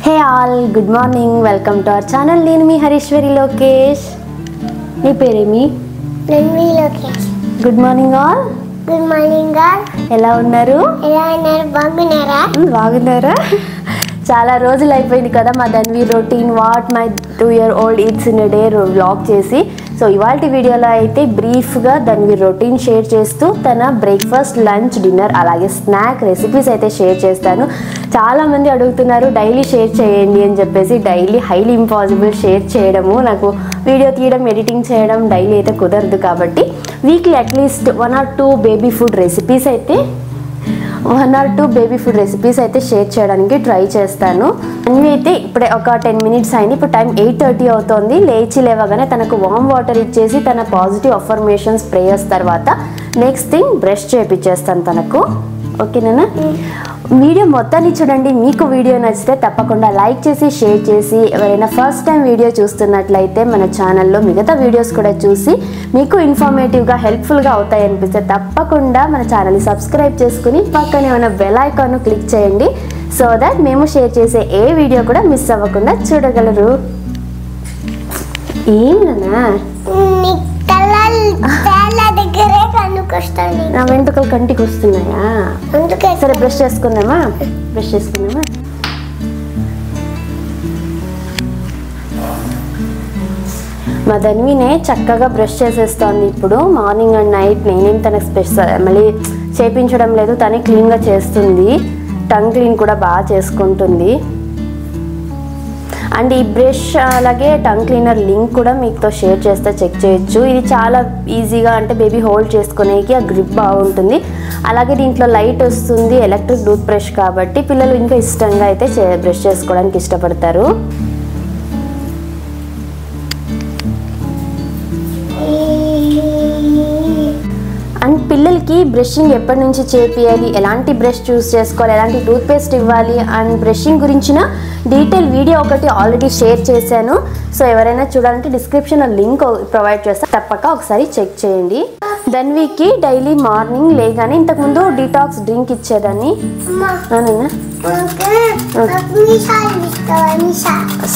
Hey all, good morning. Welcome to our channel. నేను మీ హరీశ్వరి లోకేష్. నీ పేరేమి? నన్వి Lokesh. Good morning all. Good morning all. ఎలా ఉన్నారు? బాగున్నారా? చాలా రోజులు అయిపోయింది కదా మా Dhanvi routine what my 2-year-old eats in a day vlog చేసి. సో ఇవాళ వీడియోలో అయితే బ్రీఫ్గా ధన్వి రొటీన్ షేర్ చేస్తూ తన బ్రేక్ఫాస్ట్, లంచ్, డిన్నర్ అలాగే స్నాక్ రెసిపీస్ అయితే షేర్ చేస్తాను. చాలామంది అడుగుతున్నారు డైలీ షేర్ చేయండి అని చెప్పేసి. డైలీ హైలీ ఇంపాసిబుల్ షేర్ చేయడము, నాకు వీడియో తీయడం, ఎడిటింగ్ చేయడం డైలీ అయితే కుదరదు. కాబట్టి weekly at least 1 or 2 baby food recipes అయితే షేర్ చేయడానికి ట్రై చేస్తాను. అన్నీ అయితే ఇప్పుడే ఒక 10 minutes అయింది. ఇప్పుడు టైం 8:30 అవుతుంది. లేవగానే తనకు వామ్ వాటర్ ఇచ్చేసి తన పాజిటివ్ అఫర్మేషన్స్ ప్రేయర్స్ తర్వాత నెక్స్ట్ థింగ్ బ్రష్ చేయించేస్తాను తనకు. ఓకేనా? వీడియో మొత్తాన్ని చూడండి. మీకు వీడియో నచ్చితే తప్పకుండా లైక్ చేసి షేర్ చేసి, ఎవరైనా ఫస్ట్ టైం వీడియో చూస్తున్నట్లయితే మన ఛానల్లో మిగతా వీడియోస్ కూడా చూసి మీకు ఇన్ఫర్మేటివ్గా హెల్ప్ఫుల్గా అవుతాయి అనిపిస్తే తప్పకుండా మన ఛానల్ని సబ్స్క్రైబ్ చేసుకుని పక్కనే ఉన్న బెల్ ఐకాన్ను క్లిక్ చేయండి. సో దట్ మేము షేర్ చేసే ఏ వీడియో కూడా మిస్ అవ్వకుండా చూడగలరు. ఏమన్నా నా వెంట్రుకలు కంటికి వస్తున్నాయా? సరే బ్రష్ చేసుకుందామా? మా ధన్వినే చక్కగా బ్రష్ చేసేస్తోంది ఇప్పుడు. మార్నింగ్ అండ్ నైట్ నేనేం తనకు మళ్ళీ చేయించడం లేదు, తనే క్లీన్గా చేస్తుంది. టంగ్ క్లీన్ కూడా బాగా చేసుకుంటుంది. అండ్ ఈ బ్రష్ అలాగే టంగ్ క్లీనర్ లింక్ కూడా మీతో షేర్ చేస్తే చెక్ చేయొచ్చు. ఇది చాలా ఈజీగా, అంటే బేబీ హోల్డ్ చేసుకునేకి ఆ గ్రిప్ బాగుంటుంది. అలాగే దీంట్లో లైట్ వస్తుంది, ఎలక్ట్రిక్ టూత్ బ్రష్ కాబట్టి పిల్లలు ఇంకా ఇష్టంగా అయితే బ్రష్ చేసుకోవడానికి ఇష్టపడతారు. అండ్ పిల్లలకి బ్రషింగ్ ఎప్పటి నుంచి చేపియాలి, ఎలాంటి బ్రష్ చూస్ చేసుకోవాలి, ఎలాంటి టూత్పేస్ట్ ఇవ్వాలి అండ్ బ్రషింగ్ గురించిన డీటెయిల్ వీడియో ఒకటి ఆల్రెడీ షేర్ చేశాను. సో ఎవరైనా చూడాలంటే డిస్క్రిప్షన్లో లింక్ ప్రొవైడ్ చేస్తాను, తప్పక ఒకసారి చెక్ చేయండి. ధన్వికి డైలీ మార్నింగ్ లేగానే ఇంతకుముందు డీటాక్స్ డ్రింక్ ఇచ్చేదాన్ని.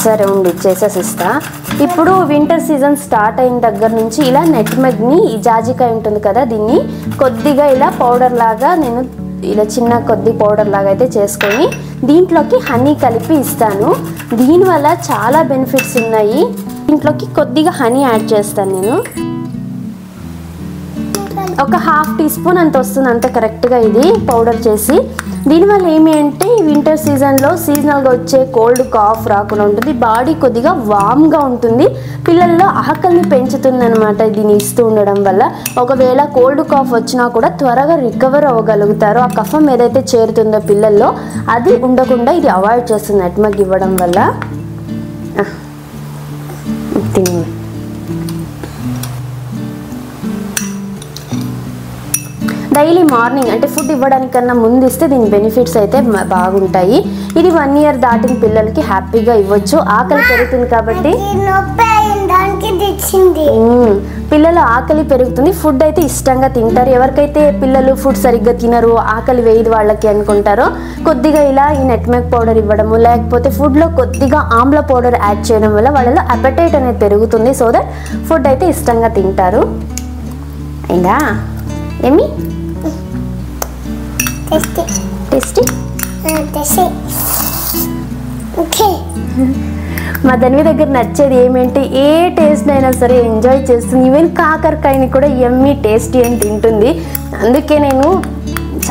సరే ఉండి చేసేసిస్తా. ఇప్పుడు వింటర్ సీజన్ స్టార్ట్ అయిన దగ్గర నుంచి ఇలా నెట్మెగ్ని, ఈ జాజికాయ ఉంటుంది కదా, దీన్ని కొద్దిగా ఇలా పౌడర్ లాగా నేను ఇలా చిన్న కొద్ది పౌడర్ లాగా అయితే చేసుకొని దీంట్లోకి హనీ కలిపి ఇస్తాను. దీనివల్ల చాలా బెనిఫిట్స్ ఉన్నాయి. దీంట్లోకి కొద్దిగా హనీ యాడ్ చేస్తాను నేను. ఒక 1/2 teaspoon అంత వస్తుంది, అంతే కరెక్ట్గా ఇది పౌడర్ చేసి. దీనివల్ల ఏమి అంటే ఈ వింటర్ సీజన్లో సీజనల్గా వచ్చే కోల్డ్, కాఫ్ రాకుండా ఉంటుంది. బాడీ కొద్దిగా వామ్గా ఉంటుంది. పిల్లల్లో ఆకలిని పెంచుతుంది అనమాట దీన్ని ఇస్తూ ఉండడం వల్ల. ఒకవేళ కోల్డ్, కాఫ్ వచ్చినా కూడా త్వరగా రికవర్ అవ్వగలుగుతారు. ఆ కఫం ఏదైతే చేరుతుందో పిల్లల్లో అది ఉండకుండా ఇది అవాయిడ్ చేస్తుంది నెట్మగ్ ఇవ్వడం వల్ల. తిని డైలీ మార్నింగ్ అంటే ఫుడ్ ఇవ్వడానికన్నా ముందు ఇస్తే దీని బెనిఫిట్స్ అయితే బాగుంటాయి. ఇది 1 year దాటిన పిల్లలకి హ్యాపీగా ఇవ్వచ్చు. ఆకలి పెరుగుతుంది కాబట్టి పిల్లల ఆకలి పెరుగుతుంది, ఫుడ్ అయితే ఇష్టంగా తింటారు. ఎవరికైతే పిల్లలు ఫుడ్ సరిగ్గా తినరు, ఆకలి వేయదు వాళ్ళకి అనుకుంటారో కొద్దిగా ఇలా ఈ నెట్మెగ్ పౌడర్ ఇవ్వడము, లేకపోతే ఫుడ్లో కొద్దిగా ఆమ్ల పౌడర్ యాడ్ చేయడం వల్ల వాళ్ళలో అపెటైట్ అనేది పెరుగుతుంది. సో దట్ ఫుడ్ అయితే ఇష్టంగా తింటారు. అయిందా ఏమి టేస్టీ? మా ధన్వి దగ్గర నచ్చేది ఏమంటే ఏ టేస్ట్ అయినా సరే ఎంజాయ్ చేస్తుంది. ఈవెన్ కాకరకాయని కూడా ఎమ్మీ టేస్టీ అని తింటుంది. అందుకే నేను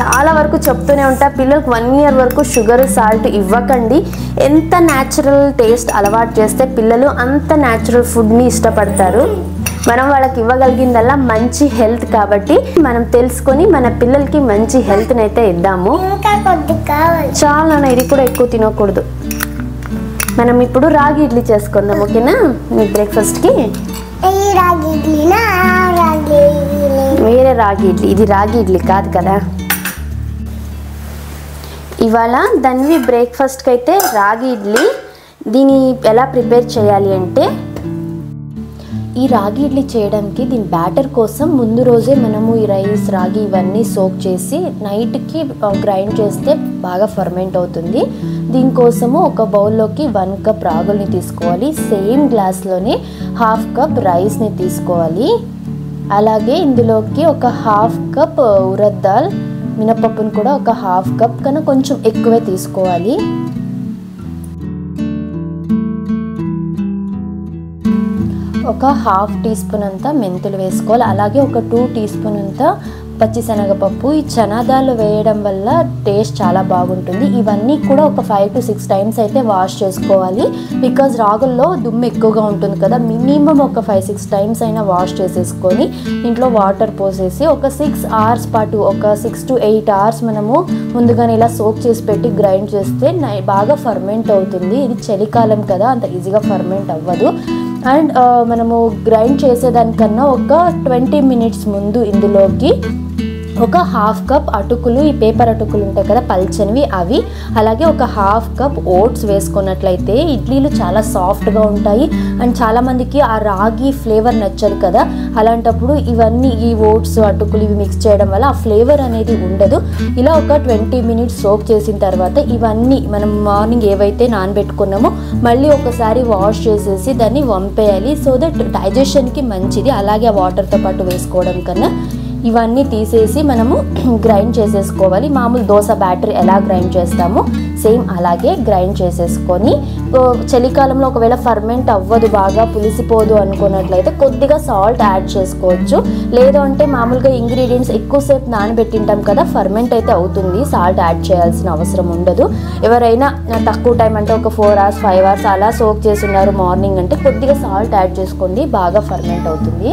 చాలా వరకు చెప్తూనే ఉంటా, పిల్లలకు 1 year వరకు షుగర్, సాల్ట్ ఇవ్వకండి. ఎంత న్యాచురల్ టేస్ట్ అలవాటు చేస్తే పిల్లలు అంత న్యాచురల్ ఫుడ్ని ఇష్టపడతారు. మనం వాళ్ళకి ఇవ్వగలిగిందల్లా మంచి హెల్త్ కాబట్టి మనం తెలుసుకొని మన పిల్లలకి మంచి హెల్త్ని అయితే ఇద్దాము. చాలా ఇది కూడా ఎక్కువ తినకూడదు. మనం ఇప్పుడు రాగి ఇడ్లీ చేసుకుందాం, ఓకేనా? మీ బ్రేక్ఫాస్ట్కి వేరే రాగి ఇడ్లీ, ఇది రాగి ఇడ్లీ కాదు కదా. ఇవాళ ధన్వి బ్రేక్ఫాస్ట్కి అయితే రాగి ఇడ్లీ. దీన్ని ఎలా ప్రిపేర్ చేయాలి అంటే ఈ రాగి ఇడ్లీ చేయడానికి దీని బ్యాటర్ కోసం ముందు రోజే మనము ఈ రైస్ రాగి ఇవన్నీ సోక్ చేసి నైట్కి గ్రైండ్ చేస్తే బాగా ఫర్మెంట్ అవుతుంది. దీనికోసము ఒక బౌల్లోకి 1 కప్ రాగుల్ని తీసుకోవాలి. సేమ్ గ్లాస్లోనే 1/2 కప్ రైస్ని తీసుకోవాలి. అలాగే ఇందులోకి ఒక 1/2 కప్ ఉరద్ దాల్ మినపప్పును కూడా ఒక 1/2 కప్ కన్నా కొంచెం ఎక్కువే తీసుకోవాలి. ఒక 1/2 టీ స్పూన్ అంతా మెంతులు వేసుకోవాలి. అలాగే ఒక 2 టీ స్పూన్ అంతా పచ్చిశనగపప్పు. ఈ చనా దాల్ వేయడం వల్ల టేస్ట్ చాలా బాగుంటుంది. ఇవన్నీ కూడా ఒక 5 to 6 టైమ్స్ అయితే వాష్ చేసుకోవాలి. బికాజ్ రాగుల్లో దుమ్ము ఎక్కువగా ఉంటుంది కదా, మినిమం ఒక 5-6 టైమ్స్ అయినా వాష్ చేసేసుకొని ఇంట్లో వాటర్ పోసేసి ఒక 6 hours పాటు ఒక 6 to 8 hours మనము ముందుగానే ఇలా సోక్ చేసి పెట్టి గ్రైండ్ చేస్తే బాగా ఫర్మెంట్ అవుతుంది. ఇది చలికాలం కదా, అంత ఈజీగా ఫర్మెంట్ అవ్వదు. అండ్ మనము గ్రైండ్ చేసేదానికన్నా ఒక 20 minutes ముందు ఇందులోకి ఒక 1/2 కప్ అటుకులు, ఈ పేపర్ అటుకులు ఉంటాయి కదా పల్చనివి, అవి అలాగే ఒక 1/2 కప్ ఓట్స్ వేసుకున్నట్లయితే ఇడ్లీలు చాలా సాఫ్ట్గా ఉంటాయి. అండ్ చాలామందికి ఆ రాగి ఫ్లేవర్ నచ్చదు కదా, అలాంటప్పుడు ఇవన్నీ ఈ ఓట్స్ అటుకులు ఇవి మిక్స్ చేయడం వల్ల ఆ ఫ్లేవర్ అనేది ఉండదు. ఇలా ఒక 20 minutes సోక్ చేసిన తర్వాత ఇవన్నీ మనం మార్నింగ్ ఏవైతే నానబెట్టుకున్నామో మళ్ళీ ఒకసారి వాష్ చేసేసి దాన్ని వంపేయాలి. సో దట్ డైజెషన్కి మంచిది. అలాగే ఆ వాటర్తో పాటు వేసుకోవడం కన్నా ఇవన్నీ తీసేసి మనము గ్రైండ్ చేసేసుకోవాలి. మామూలు దోశ బ్యాటర్ ఎలా గ్రైండ్ చేస్తామో సేమ్ అలాగే గ్రైండ్ చేసేసుకొని, చలికాలంలో ఒకవేళ ఫర్మెంట్ అవ్వదు, బాగా పులిసిపోదు అనుకున్నట్లయితే కొద్దిగా సాల్ట్ యాడ్ చేసుకోవచ్చు. లేదు అంటే మామూలుగా ఇంగ్రీడియంట్స్ ఎక్కువసేపు నానబెట్టింటాం కదా, ఫర్మెంట్ అయితే అవుతుంది, సాల్ట్ యాడ్ చేయాల్సిన అవసరం ఉండదు. ఎవరైనా తక్కువ టైం అంటే ఒక 4 hours 5 hours అలా సోక్ చేసి ఉన్నారు మార్నింగ్ అంటే కొద్దిగా సాల్ట్ యాడ్ చేసుకోండి, బాగా ఫర్మెంట్ అవుతుంది.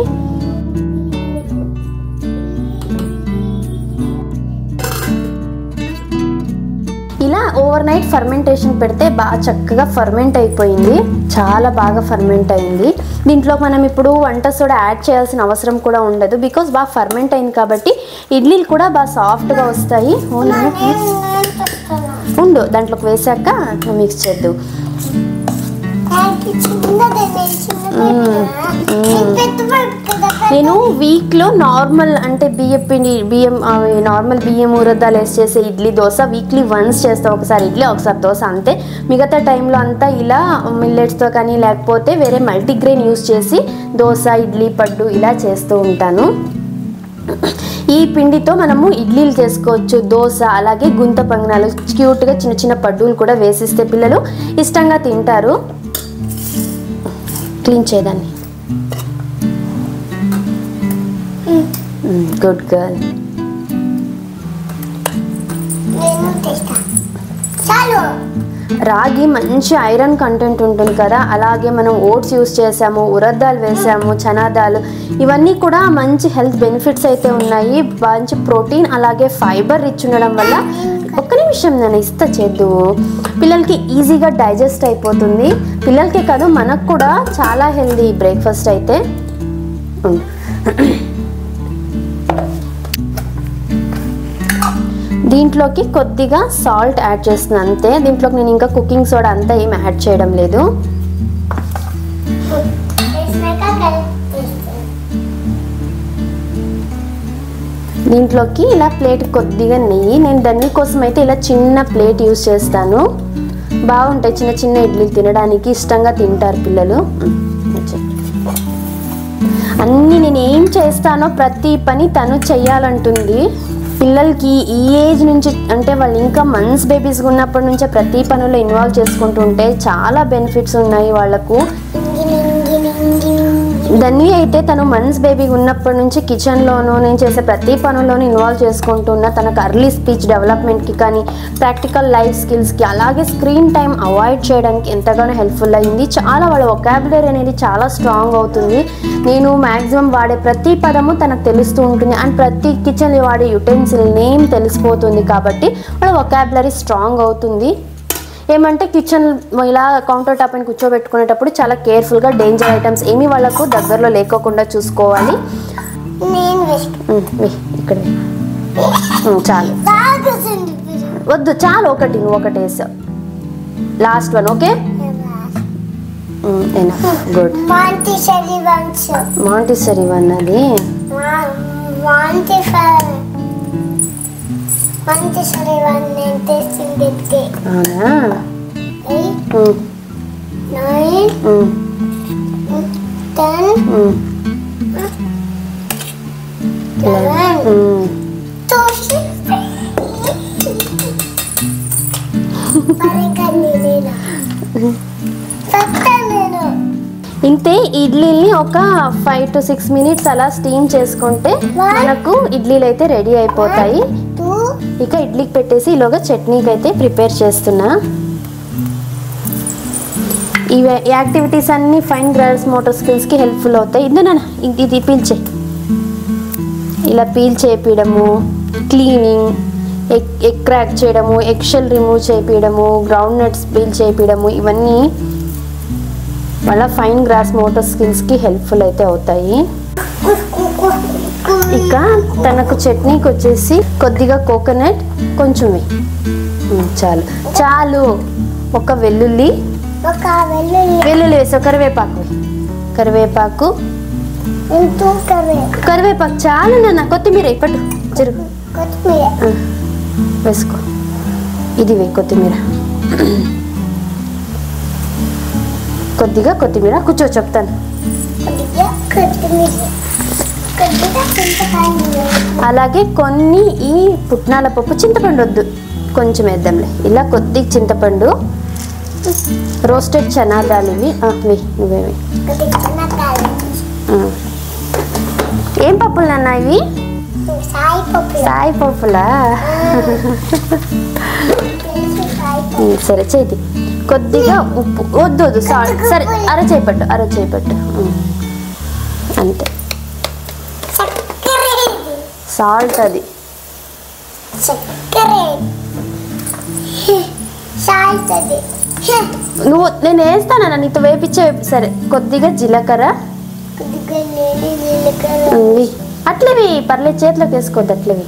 ఇలా ఓవర్ నైట్ ఫర్మెంటేషన్ పెడితే బాగా చక్కగా ఫర్మెంట్ అయిపోయింది, చాలా బాగా ఫర్మెంట్ అయింది. దీంట్లో మనం ఇప్పుడు వంట సోడా యాడ్ చేయాల్సిన అవసరం కూడా ఉండదు, బికాజ్ బాగా ఫర్మెంట్ అయింది కాబట్టి ఇడ్లీలు కూడా బాగా సాఫ్ట్గా వస్తాయి. ఉండు దాంట్లోకి వేసాక మిక్స్ చేద్దాం. నేను వీక్లో నార్మల్ అంటే నార్మల్ బియ్యం ఉరద్దాలు వేసి చేసే ఇడ్లీ దోశ వీక్లీ వన్స్ చేస్తాను. ఒకసారి ఇడ్లీ ఒకసారి దోశ అంతే. మిగతా టైంలో అంతా ఇలా మిల్లెట్స్తో కానీ లేకపోతే వేరే మల్టీగ్రెయిన్ యూస్ చేసి దోశ ఇడ్లీ పడ్డు ఇలా చేస్తూ ఉంటాను. ఈ పిండితో మనము ఇడ్లీలు చేసుకోవచ్చు, దోశ అలాగే గుంత పొంగనాలు క్యూట్గా చిన్న చిన్న పడ్డూలు కూడా వేసిస్తే పిల్లలు ఇష్టంగా తింటారు. క్లీన్ చేయదాన్ని. Good girl. రాగి మంచి ఐరన్ కంటెంట్ ఉంటుంది కదా, అలాగే మనం ఓట్స్ యూస్ చేసాము, ఉరద్ దాల్ వేసాము, చనా దాల్, ఇవన్నీ కూడా మంచి హెల్త్ బెనిఫిట్స్ అయితే ఉన్నాయి. మంచి ప్రోటీన్ అలాగే ఫైబర్ రిచ్ ఉండడం వల్ల ఒక్క నిమిషం నేను ఇస్తా చేద్దు, పిల్లలకి ఈజీగా డైజెస్ట్ అయిపోతుంది. పిల్లలకే కాదు మనకు కూడా చాలా హెల్తీ బ్రేక్ఫాస్ట్ అయితే. దీంట్లోకి కొద్దిగా సాల్ట్ యాడ్ చేస్తున్నాను అంతే. దీంట్లోకి నేను ఇంకా కుకింగ్ సోడా అంతా ఏం యాడ్ చేయడం లేదు. దీంట్లోకి ఇలా ప్లేట్ కొద్దిగా నెయ్యి, నేను దాని కోసం అయితే ఇలా చిన్న ప్లేట్ యూస్ చేస్తాను. బాగుంటాయి చిన్న చిన్న ఇడ్లీలు, తినడానికి ఇష్టంగా తింటారు పిల్లలు. అన్నీ నేను ఏం చేస్తానో ప్రతి పని తను చెయ్యాలంటుంది. పిల్లలకి ఈ ఏజ్ నుంచి అంటే వాళ్ళు ఇంకా మంత్స్ బేబీస్గా ఉన్నప్పటి నుంచే ప్రతి పనుల్లో ఇన్వాల్వ్ చేసుకుంటూ ఉంటే చాలా బెనిఫిట్స్ ఉన్నాయి వాళ్ళకు. ధన్వి అయితే తను మంత్స్ బేబీ ఉన్నప్పటి నుంచి కిచెన్లోనూ నేను చేసే ప్రతి పనుల్లోనూ ఇన్వాల్వ్ చేసుకుంటున్నా. తనకు అర్లీ స్పీచ్ డెవలప్మెంట్కి కానీ ప్రాక్టికల్ లైఫ్ స్కిల్స్కి అలాగే స్క్రీన్ టైం అవాయిడ్ చేయడానికి ఎంతగానో హెల్ప్ఫుల్ అయ్యింది. చాలా వాళ్ళ వొకాబులరీ అనేది చాలా స్ట్రాంగ్ అవుతుంది. నేను మ్యాక్సిమం వాడే ప్రతి పదము తనకు తెలుస్తూ ఉంటుంది అండ్ ప్రతి కిచెన్లో వాడే యుటెన్సిల్ నేమ్ తెలిసిపోతుంది కాబట్టి వాళ్ళ వొకాబులరీ స్ట్రాంగ్ అవుతుంది. ఏమంటే కిచెన్ ఇలా కౌంటర్ టాప్ అని కూర్చోబెట్టుకునేటప్పుడు చాలా కేర్ఫుల్గా డేంజర్ ఐటమ్స్ ఏమీ వాళ్ళకు దగ్గరలో లేకోకుండా చూసుకోవాలి. ఇక్కడ చాలు, వద్దు చాలు, ఒకటి నువ్వు ఒకటి వేసావు, last one. Okay enough good. Montessori one అది. అవునా? 9 10 ఇంతే. ఇడ్లీని ఒక 5 to 6 minutes అలా స్టీమ్ చేసుకుంటే మనకు ఇడ్లీలు అయితే రెడీ అయిపోతాయి. ఇక ఇడ్లీకి పెట్టేసి ఈలోగా చట్నీకి అయితే ప్రిపేర్ చేస్తున్నా. ఈ యాక్టివిటీస్ అన్నీ ఫైన్ గ్రాస్ మోటార్ స్కిల్స్కి హెల్ప్ఫుల్ అవుతాయి. ఇదేనా ఇది పీల్చే, ఇలా పీల్ చేపించడము, క్లీనింగ్, ఎగ్ క్రాక్ చేయడము, ఎగ్ షెల్ రిమూవ్ చేపించడము, గ్రౌండ్ నట్స్ పీల్ చేపించడము, ఇవన్నీ వాళ్ళ ఫైన్ గ్రాస్ మోటార్ స్కిల్స్కి హెల్ప్ఫుల్ అయితే అవుతాయి. ఇక తనకు చట్నీకి వచ్చేసి కొద్దిగా కోకోనట్ కొంచెం చాలు చాలు. ఒక వెల్లుల్లి వేసి కరివేపాకు చాలు నాన్న. కొత్తిమీర ఇప్పటి జరుగు వేసుకో. ఇది కొత్తిమీర, కొద్దిగా కొత్తిమీర. కూర్చో చెప్తాను. అలాగే కొన్ని ఈ పుట్నాల పప్పు, చింతపండు వద్దు కొంచెం వేద్దాంలే. ఇలా కొద్దిగా చింతపండు, రోస్టెడ్ చనా దాల్. ఇవి నువ్వేవి ఏం పప్పులు నాన్న ఇవి? సాయి పప్పులా? సరే చేతి కొద్దిగా ఉప్పు వద్దు సాల్ట్. సరే అరచేపట్టు అంతే. సాల్ట్ అది నువ్వు నేను వేస్తానా నీతో వేపించే. సరే కొద్దిగా జీలకర్ర అట్లేవి పర్లేదు, చేతిలోకి వేసుకోవద్దు అట్లేవి.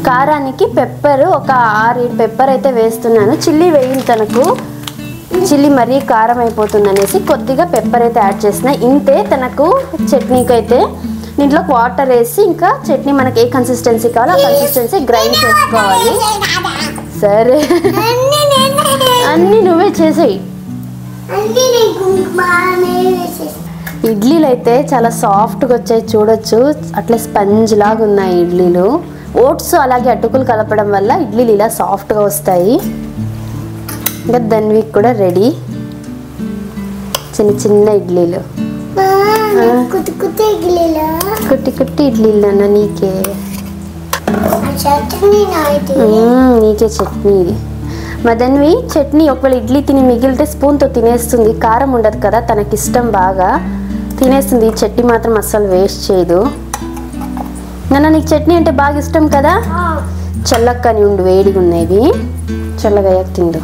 కారానికి పెప్పర్ ఒక 6-7 పెప్పర్ అయితే వేస్తున్నాను. చిల్లీ వేయింది, తనకు చిల్లీ మరీ కారం అయిపోతుంది అనేసి కొద్దిగా పెప్పర్ అయితే యాడ్ చేసిన. ఇంతే. తనకు చట్నీకి అయితే దీంట్లో వాటర్ వేసి ఇంకా చట్నీ మనకి ఏ కన్సిస్టెన్సీ కావాలో ఆ కన్సిస్టెన్సీ గ్రైండ్ చేసుకోవాలి. సరే అన్నీ నువ్వే చేసేయి. ఇడ్లీలు అయితే చాలా సాఫ్ట్గా వచ్చాయి చూడొచ్చు. అట్లా స్పంజ్ లాగా ఉన్నాయి ఇడ్లీలు. ఓట్స్ అలాగే అటుకులు కలపడం వల్ల ఇడ్లీలు ఇలా సాఫ్ట్గా వస్తాయి. ఇంకా ధన్వి కూడా రెడీ. చిన్న చిన్న ఇడ్లీలు, కుట్టి కుట్టి ఇడ్లీలు అన్న. నీకే చట్నీ ఇది. మా ధన్వి చట్నీ ఒకవేళ ఇడ్లీ తిని మిగిలితే స్పూన్తో తినేస్తుంది. కారం ఉండదు కదా, తనకిష్టం బాగా తినేస్తుంది. ఈ చట్నీ మాత్రం అస్సలు వేస్ట్ చేయదు. నాన్న నీకు చట్నీ అంటే బాగా ఇష్టం కదా? చల్లక్కని ఉండు, వేడిగా ఉన్నాయి, చల్లగా తిండు.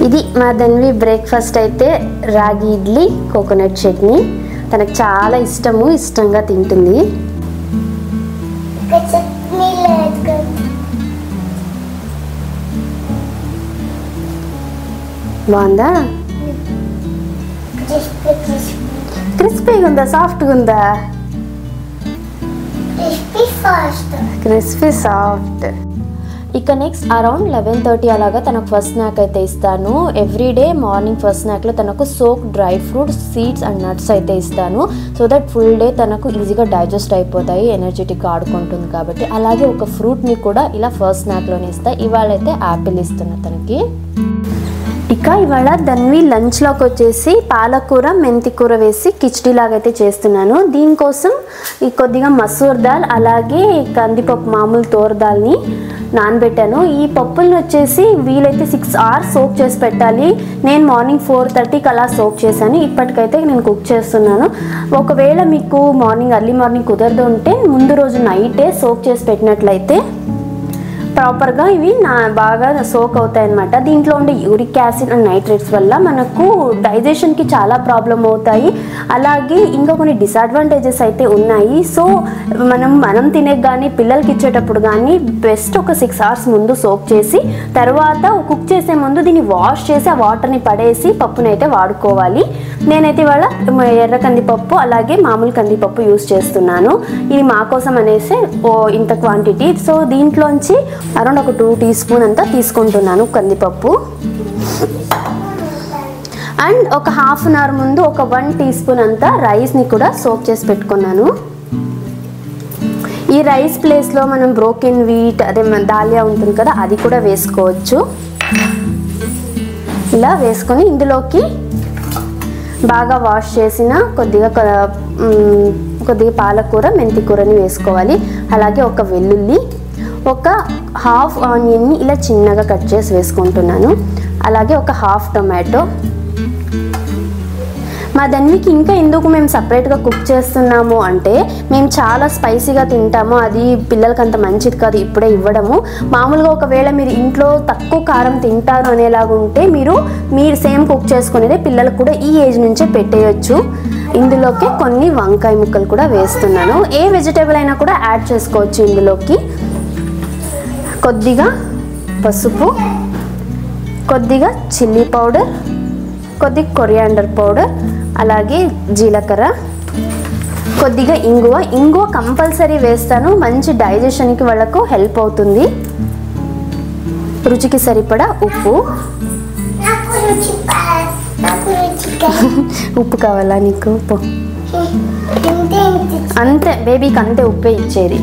ఇది మా ధన్వి బ్రేక్ఫాస్ట్ అయితే రాగి ఇడ్లీ, కోకోనట్ చట్నీ. తనకు చాలా ఇష్టము, ఇష్టంగా తింటుంది. బాగుందా? క్రిస్పీగా ఉందా, సాఫ్ట్గా ఉందా? Crispy soft. ఇక నెక్స్ట్ అరౌండ్ 11:30 అలాగా తనకు ఫస్ట్ స్నాక్ అయితే ఇస్తాను. ఎవ్రీడే మార్నింగ్ ఫస్ట్ స్నాక్లో తనకు soak dry fruits, seeds and nuts అయితే ఇస్తాను. సో దట్ ఫుల్ డే తనకు ఈజీగా డైజెస్ట్ అయిపోతాయి, ఎనర్జెటిక్గా ఆడుకుంటుంది కాబట్టి. అలాగే ఒక ఫ్రూట్ని కూడా ఇలా ఫస్ట్ స్నాక్లోనే ఇస్తాను. ఇవాళ అయితే యాపిల్ ఇస్తున్నా తనకి. ఇక ఇవాళ ధన్వి లంచ్లోకి వచ్చేసి పాలకూర, మెంతి కూర వేసి కిచడీ లాగా అయితే చేస్తున్నాను. దీనికోసం ఈ కొద్దిగా మసూర్ దాల్ అలాగే కందిపప్పు మామూలు తోర్ దాల్ని నానబెట్టాను. ఈ పప్పులను వచ్చేసి వీలైతే 6 hours సోక్ చేసి పెట్టాలి. నేను మార్నింగ్ 4:30కి అలా సోక్ చేశాను. ఇప్పటికైతే నేను కుక్ చేస్తున్నాను. ఒకవేళ మీకు మార్నింగ్ ఎర్లీ మార్నింగ్ కుదరదు ఉంటే ముందు రోజు నైటే సోక్ చేసి పెట్టినట్లయితే ప్రాపర్గా ఇవి బాగా సోక్ అవుతాయి అన్నమాట. దీంట్లో ఉండే యూరిక్ యాసిడ్ అండ్ నైట్రేట్స్ వల్ల మనకు డైజెషన్కి చాలా ప్రాబ్లం అవుతాయి. అలాగే ఇంకా కొన్ని డిసడ్వాంటేజెస్ అయితే ఉన్నాయి. సో మనం తినే కానీ పిల్లలకి ఇచ్చేటప్పుడు కానీ బెస్ట్ ఒక 6 hours ముందు సోక్ చేసి తర్వాత కుక్ చేసే ముందు దీన్ని వాష్ చేసి ఆ వాటర్ని పడేసి పప్పునైతే వాడుకోవాలి. నేనైతే ఇవాళ ఎర్ర కందిపప్పు అలాగే మామూలు కందిపప్పు యూస్ చేస్తున్నాను. ఇది మా కోసం అనేసి ఇంత క్వాంటిటీ. సో దీంట్లోంచి అరౌండ్ ఒక 2 teaspoon అంతా తీసుకుంటున్నాను కందిపప్పు. అండ్ ఒక 1/2 hour ముందు ఒక 1 teaspoon అంతా రైస్ని కూడా సోక్ చేసి పెట్టుకున్నాను. ఈ రైస్ ప్లేస్లో మనం బ్రోకెన్ వీట్ అదే దాలియా ఉంటుంది కదా అది కూడా వేసుకోవచ్చు. ఇలా వేసుకొని ఇందులోకి బాగా వాష్ చేసిన కొద్దిగా పాలకూర మెంతి కూరని వేసుకోవాలి. అలాగే ఒక వెల్లుల్లి, ఒక 1/2 ఆనియన్ని ఇలా చిన్నగా కట్ చేసి వేసుకుంటున్నాను. అలాగే ఒక 1/2 టొమాటో. మా ధన్వికి ఇంకా ఎందుకు మేము సపరేట్గా కుక్ చేస్తున్నాము అంటే మేము చాలా స్పైసీగా తింటాము, అది పిల్లలకి అంత మంచిది కాదు ఇప్పుడే ఇవ్వడము. మామూలుగా ఒకవేళ మీరు ఇంట్లో తక్కువ కారం తింటారు అనేలాగా ఉంటే మీరు సేమ్ కుక్ చేసుకునేదే పిల్లలకు కూడా ఈ ఏజ్ నుంచే పెట్టేయచ్చు. ఇందులోకి కొన్ని వంకాయ ముక్కలు కూడా వేస్తున్నాను. ఏ వెజిటేబుల్ అయినా కూడా యాడ్ చేసుకోవచ్చు. ఇందులోకి కొద్దిగా పసుపు, కొద్దిగా చిల్లీ పౌడర్, కొద్దిగా కొరియాండర్ పౌడర్, అలాగే జీలకర్ర, కొద్దిగా ఇంగువ కంపల్సరీ వేస్తాను. మంచి డైజెషన్కి వాళ్ళకు హెల్ప్ అవుతుంది. రుచికి సరిపడా ఉప్పు. ఉప్పు కావాలా నీకు? ఉప్పు అంతే, బేబీకి అంతే ఉప్పే ఇచ్చేది.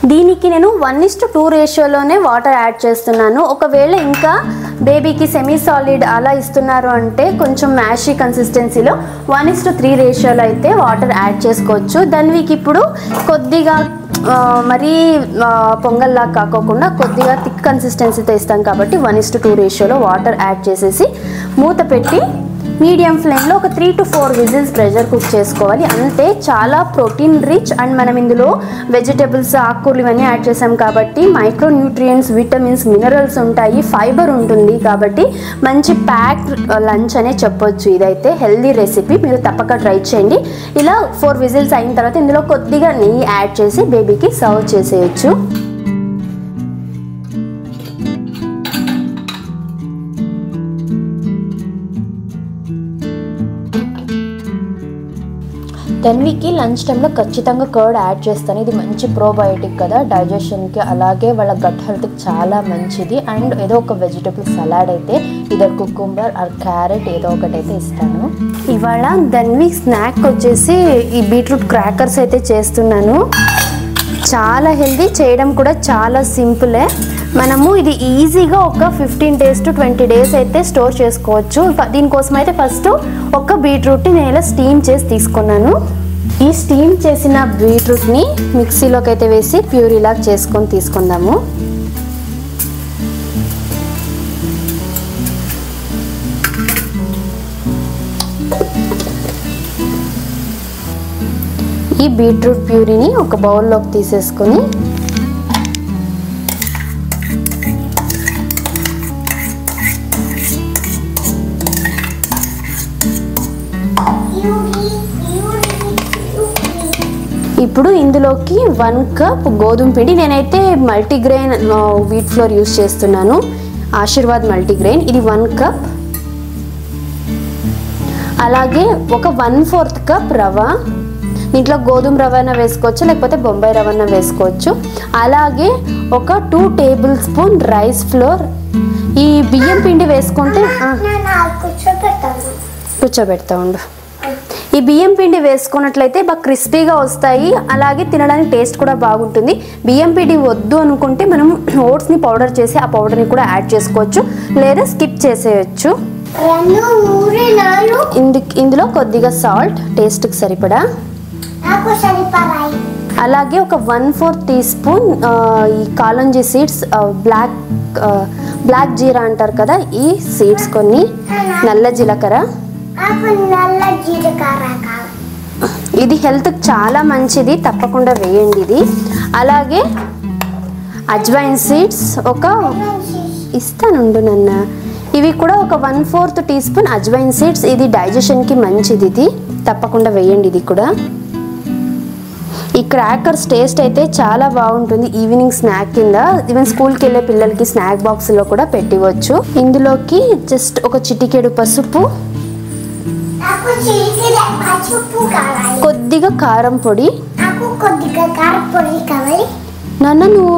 దీనికి నేను 1:2 రేషియోలోనే వాటర్ యాడ్ చేస్తున్నాను. ఒకవేళ ఇంకా బేబీకి సెమీ సాలిడ్ అలా ఇస్తున్నారు అంటే కొంచెం మ్యాషీ కన్సిస్టెన్సీలో 1:3 రేషియోలో అయితే వాటర్ యాడ్ చేసుకోవచ్చు. ధన్వికి ఇప్పుడు కొద్దిగా మరీ పొంగల్లా కాకోకుండా కొద్దిగా థిక్ కన్సిస్టెన్సీతో ఇస్తాం కాబట్టి 1:2 రేషియోలో వాటర్ యాడ్ చేసేసి మూత పెట్టి మీడియం ఫ్లేమ్లో ఒక 3 to 4 విజిల్స్ ప్రెషర్ కుక్ చేసుకోవాలి. అంతే, చాలా ప్రోటీన్ రిచ్ అండ్ మనం ఇందులో వెజిటేబుల్స్ ఆకుకూరలు ఇవన్నీ యాడ్ చేసాం కాబట్టి మైక్రో న్యూట్రియంట్స్, విటమిన్స్, మినరల్స్ ఉంటాయి, ఫైబర్ ఉంటుంది. కాబట్టి మంచి ప్యాక్డ్ లంచ్ అనే చెప్పొచ్చు. ఇదైతే హెల్దీ రెసిపీ, మీరు తప్పక ట్రై చేయండి. ఇలా 4 విజిల్స్ అయిన తర్వాత ఇందులో కొద్దిగా నెయ్యి యాడ్ చేసి బేబీకి సర్వ్ చేసేయచ్చు. ధన్వికి లంచ్ టైంలో ఖచ్చితంగా కర్డ్ యాడ్ చేస్తాను. ఇది మంచి ప్రోబయోటిక్ కదా డైజెషన్కి, అలాగే వాళ్ళ గట్ హెల్త్కి చాలా మంచిది. అండ్ ఏదో ఒక వెజిటబుల్ సలాడ్ అయితే ఇదర్ కుకుంబర్ ఆర్ క్యారెట్ ఏదో ఒకటి అయితే ఇస్తాను. ఇవాళ ధన్వి స్నాక్ వచ్చేసి ఈ బీట్రూట్ క్రాకర్స్ అయితే చేస్తున్నాను. చాలా హెల్దీ, చేయడం కూడా చాలా సింపులే. మనము ఇది ఈజీగా ఒక 15 days to 20 days అయితే స్టోర్ చేసుకోవచ్చు. దీనికోసం అయితే ఫస్ట్ ఒక బీట్రూట్ని నేను ఇలా స్టీమ్ చేసి తీసుకున్నాను. ఈ స్టీమ్ చేసిన బీట్రూట్ని మిక్సీలోకి అయితే వేసి ప్యూరీలాగా చేసుకొని తీసుకుందాము. ఈ బీట్రూట్ ప్యూరీని ఒక బౌల్లోకి తీసేసుకొని ఇప్పుడు ఇందులోకి 1 cup గోధుమ పిండి, నేనైతే మల్టీగ్రెయిన్ వీట్ ఫ్లోర్ యూస్ చేస్తున్నాను, ఆశీర్వాద్ మల్టీగ్రెయిన్. ఇది 1 cup. అలాగే ఒక 1/4 cup రవ, దీంట్లో గోధుమ రవ్వన వేసుకోవచ్చు లేకపోతే బొంబాయి రవ్వన వేసుకోవచ్చు. అలాగే ఒక 2 tablespoon రైస్ ఫ్లోర్. ఈ బియ్యం పిండి వేసుకుంటే కూర్చోబెడతా ఉండు. ఈ బియ్యం పిండి వేసుకున్నట్లయితే బాగా క్రిస్పీగా వస్తాయి, అలాగే తినడానికి టేస్ట్ కూడా బాగుంటుంది. బియ్యం పిండి వద్దు అనుకుంటే మనం ఓట్స్ని పౌడర్ చేసి ఆ పౌడర్ని కూడా యాడ్ చేసుకోవచ్చు, లేదా స్కిప్ చేసేయచ్చు. ఇందులో కొద్దిగా సాల్ట్ టేస్ట్కి సరిపడా, అలాగే ఒక 1/4 teaspoon ఈ కాలంజీ సీడ్స్, బ్లాక్ జీరా అంటారు కదా, ఈ సీడ్స్ కొన్ని, నల్ల జీలకర్ర, ఇది హెల్త్కి చాలా మంచిది, తప్పకుండా వేయండి ఇది. అలాగే అజ్వైన్ సీడ్స్ ఒక ఇస్తానుండు నన్న, ఇవి కూడా ఒక 1/4 టీ స్పూన్ అజ్వైన్ సీడ్స్. ఇది డైజెషన్కి మంచిది, ఇది తప్పకుండా వేయండి ఇది కూడా. ఈ క్రాకర్స్ టేస్ట్ అయితే చాలా బాగుంటుంది, ఈవినింగ్ స్నాక్ కింద, ఈవెన్ స్కూల్కి వెళ్ళే పిల్లలకి స్నాక్ బాక్స్లో కూడా పెట్టివచ్చు. ఇందులోకి జస్ట్ ఒక చిటికెడు పసుపు, కొద్దిగా కారం పొడి. నాన్న నువ్వు